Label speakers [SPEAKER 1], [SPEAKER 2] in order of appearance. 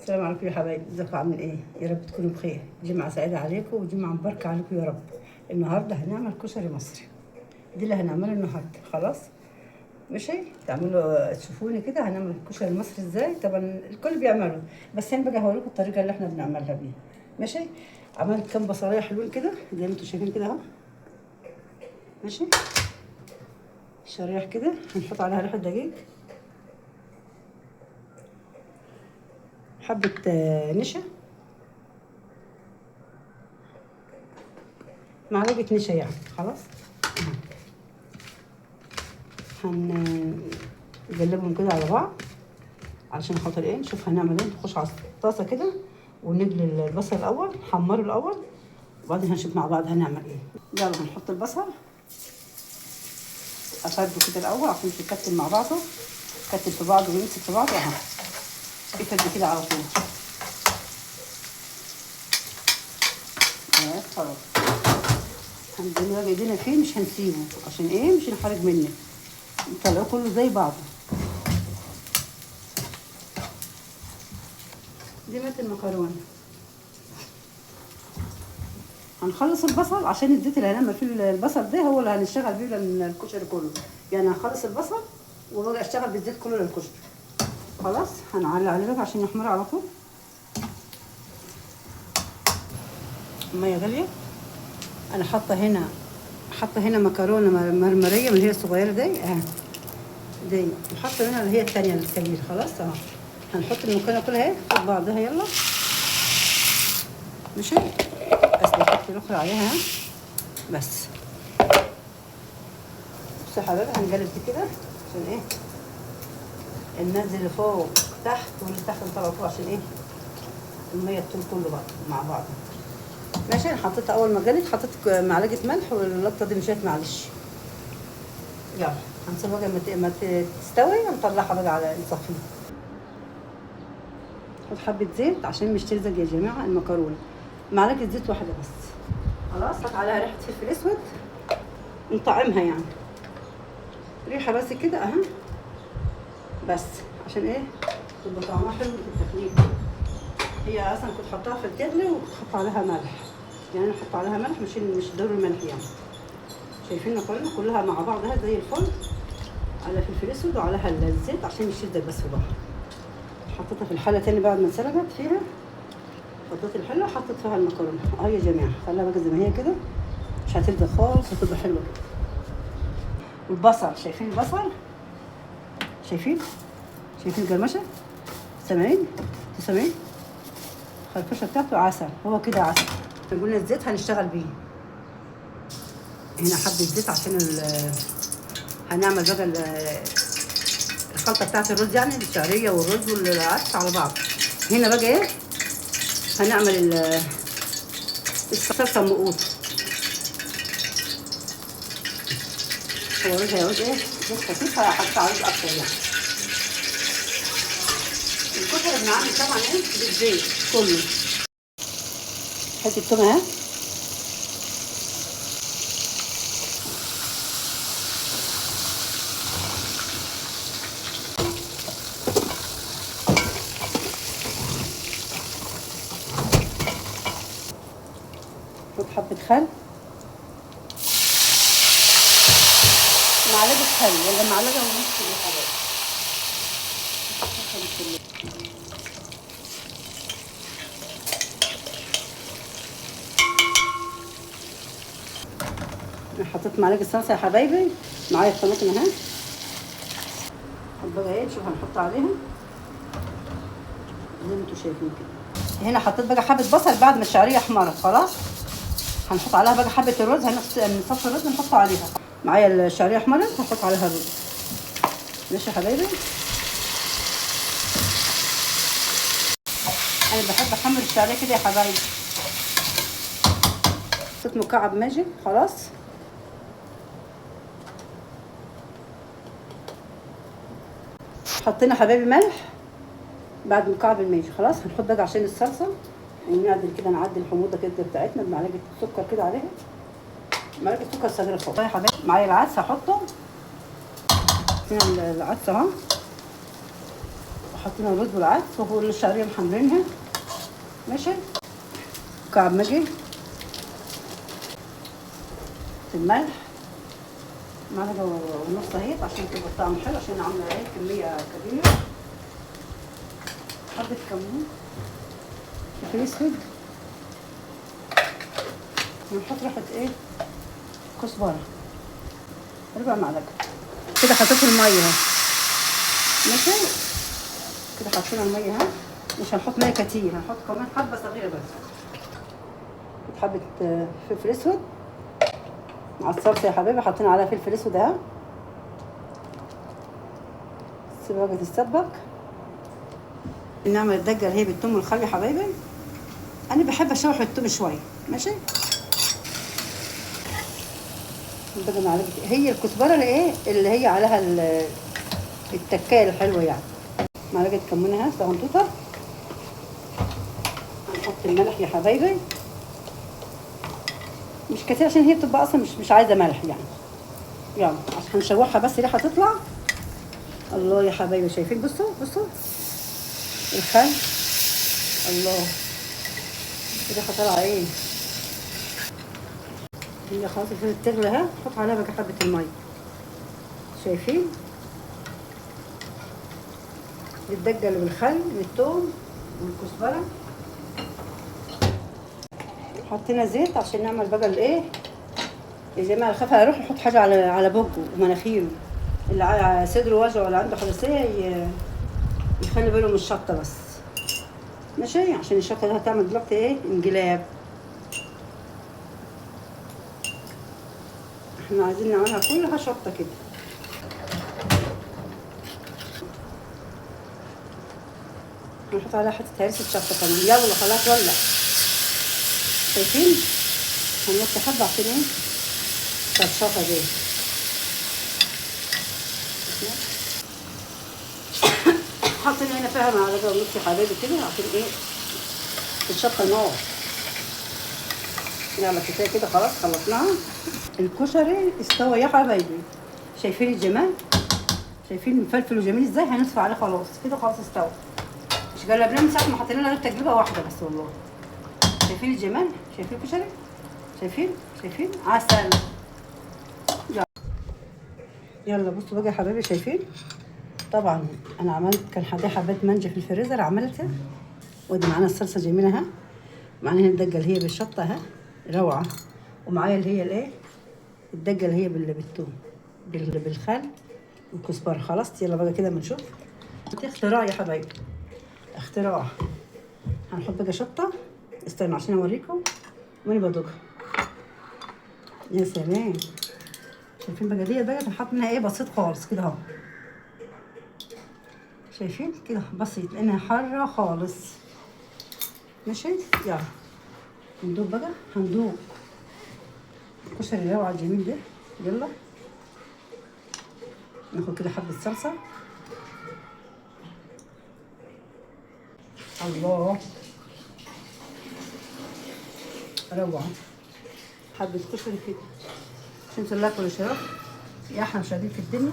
[SPEAKER 1] السلام عليكم يا حبايبي، ازيكم عاملين ايه؟ يا رب تكونوا بخير. جمعة سعيدة عليكم وجمعة مباركة عليكم يا رب. النهارده هنعمل كشري مصري. دي اللي هنعمله النهارده. خلاص ماشي، تعملوا تشوفوني كده هنعمل الكشري المصري ازاي. طبعا الكل بيعمله، بس انا باجي هوريكم الطريقة اللي احنا بنعملها بيها. ماشي. عملت كام بصلاية حلوين كده زي ما انتم شايفين كده اهو. ماشي، شرايح كده هنحط عليها ريحة دقيق، حبة نشا، معلقة نشا يعني. خلاص هنقلبهم كده على بعض علشان خاطر ايه. نشوف هنعمل ايه. نخش على الطاسه كده ونقلي البصل الاول، نحمره الاول، وبعدين هنشوف مع بعض هنعمل ايه. يلا هنحط البصل، افرده كده الاول عشان يتكتل مع بعضه، يتكتل في بعضه ويمسك في بعضه اهو. يفرد كده على طول. خلاص هندلق ايدينا فيه، مش هنسيبه عشان ايه، مش هنحرج منه. نطلعه كله زي بعضه. دي مات المكرونه. هنخلص البصل عشان الزيت اللي هنعمل فيه البصل ده هو اللي هنشتغل بيه للكشري كله. يعني هنخلص البصل وبقى اشتغل بالزيت كله للكشري. خلاص هنعلق عليه بقى عشان يحمر على طول. ميه غاليه. انا حاطه هنا مكرونه مرمريه من اللي هي الصغيره دي دي، وحاطه هنا اللي هي الثانيه الكبيره. خلاص اهو. هنحط المكرونه كلها اهي فوق بعضها. يلا ماشي، بس نحط الاخرى عليها بس. بصوا يا حبايبي هنقلب دي كده عشان ايه، ننزل اللي فوق تحت واللي تحت نطلع فوق عشان ايه الميه تطول كله بقى مع بعض. ماشي. انا حطيت اول ما جلت حطيت معلقه ملح، واللقطه دي مشيت معلش. يلا هنسيبها بقى ما تستوي ونطلعها بقى على نصفيها. خد حبه زيت عشان مش تلزق يا جماعه المكرونه. معلقه زيت واحده بس. خلاص حط عليها ريحه فلفل اسود نطعمها يعني، ريحه بس كده اهي بس، عشان ايه تبقى طعمها حلو في التخليل. هي اصلا كنت حطاها في التغلي وكنت حط عليها ملح، يعني انا حط عليها ملح مش ضروري الملح يعني. شايفين المكرونه كلها مع بعضها زي الفل، على فلفل اسود وعليها الزيت عشان مش تلزق بس في بعض. حطيتها في الحله تاني بعد ما اتسلقت فيها، حطيت الحله وحطيت فيها المكرونه اهو يا جماعه. خليها بقى زي ما هي كده، مش هتلزق خالص، هتبقى حلوه كده. والبصل، شايفين البصل؟ شايفين القرمشه؟ سامعين الخرفشه بتاعته عسل، هو كده عسل. قلنا الزيت هنشتغل بيه هنا حبه زيت عشان هنعمل بقى الخلطه بتاعت الرز، يعني الشعريه والرز والعدس على بعض. هنا بقى ايه هنعمل الصلصه النقوط. هو الرز هيعوز ايه زيت خفيف، هحط عليه اكتر يعني. الكشري بنعمل طبعا ايه بالزيت كله. حته تومه اهي، خد حبه خل، معلقه خل ولا معلقه ونص يا حبايبي. حطيت معلقه صلصه يا حبايبي، معايا الطماطم اهي. بقى ايه شوف هنحط عليها زي ما انتم شايفين كده. هنا حطيت بقى حبه بصل بعد ما الشعريه احمرت. خلاص هنحط عليها بقى حبه الرز، هنصفي الرز نحطه عليها. معايا الشعريه احمرت هحط عليها الرز. ماشي يا حبايبي. انا بحب احمر الشعريه كده يا حبايبي. حطيت مكعب ماجي. خلاص حطينا حبايبي ملح بعد مكعب الماجي. خلاص هنحط بقى عشان الصلصه ونعدل كده، نعدل الحموضه كده بتاعتنا بمعلقه سكر كده عليها، معلقه سكر صغيره خالص. يا حبايبي معايا العدس هحطه هنا. العدس اهو حطينا الرز والعدس والشعريه محمرينها. ماشي. مكعب ماجي، الملح معلقه ونص اهيت عشان تبقى الطعم حلو، عشان عامله ايه كميه كبيره. حبه كمون، فلفل اسود، ونحط ريحه ايه كزبره، 4 معلقه كده. حطيت الميه اهي. ماشي كده، حطينا الميه اهي. مش هنحط ميه كتير، هنحط كمان حبه صغيره بس. حبه فلفل اسود مع الصلصه يا حبايبي، حاطين عليها فلفل اسود اهي. سيبها بقى تتسبك. نعمل الدجه اللي هي بالثوم والخل يا حبايبي. انا بحب اشوح الثوم شويه. ماشي. بقى معلقه هي الكزبره اللي هي عليها التكايه الحلوه يعني. معلقه كمون اهي صغنطوطه. هنحط الملح يا حبايبي مش كتير، عشان هي بتبقى اصلا مش عايزه ملح يعني. يلا عشان نشوحها بس ريحه تطلع. الله يا حبايبي، شايفين؟ بصوا بصوا الخل، الله الريحه طالعه ايه. هي خلاص بتغلي اهي. نحط عليها بقى حبه الميه. شايفين الدجه اللي بالخل والثوم والكزبره. حطينا زيت عشان نعمل بقى الايه. يا جماعه الخاف هيروح يحط حاجه على بقه ومناخيره، اللي على صدره وجع ولا عنده حساسيه يخلي باله من الشطه بس. ماشي، عشان الشطه دي هتعمل دلوقتي ايه انجلاب. احنا عايزين نعملها كلها شطه كده. هنحط عليها حته هرسه شطه كمان. يلا خلاص ولع. شايفين؟ هنوطي حبه عشان ايه الشطه دي. حاطين هنا فيها معلقه ونص يا حبايبي كده عشان ايه الشطه نار. يلا كفايه كده خلاص خلصناها. الكشري استوى يا حبايبي. شايفين الجمال؟ شايفين مفلفل وجميل ازاي؟ هنصفي عليه خلاص كده. خلاص استوى. مش قلبناه من ساعه ما حطينا له تجربه واحده بس والله. شايفين الجمال؟ شايفين الكشري؟ شايفين عسل. يلا بصوا بقى يا حبايبي، شايفين؟ طبعا انا عملت كان حدي حبات مانجا في الفريزر عملتها. ودي معانا الصلصه جميله اهي. معانا هنا الدجه اللي هي بالشطه اهي روعه. ومعايا اللي هي الايه الدجه اللي هي بالثوم بالخل والكزبره. خلاص يلا بقى كده اما نشوف. اختراع يا حبايبي، اختراع. هنحط بقى شطه. استنوا عشان اوريكم وانا بدوقها. يا سلام. شايفين بقى دي بقى بنحط منها ايه بسيط خالص كده اهو. شايفين كده بسيط لانها حاره خالص. ماشي. يلا هندوق بقى. هندوق الكشري الروعه الجميل ده. يلا ناخد كده حبه صلصه. الله روعه. حبه كشري كده عشان ناكل الشراب يا احلى مشاهدين في الدنيا.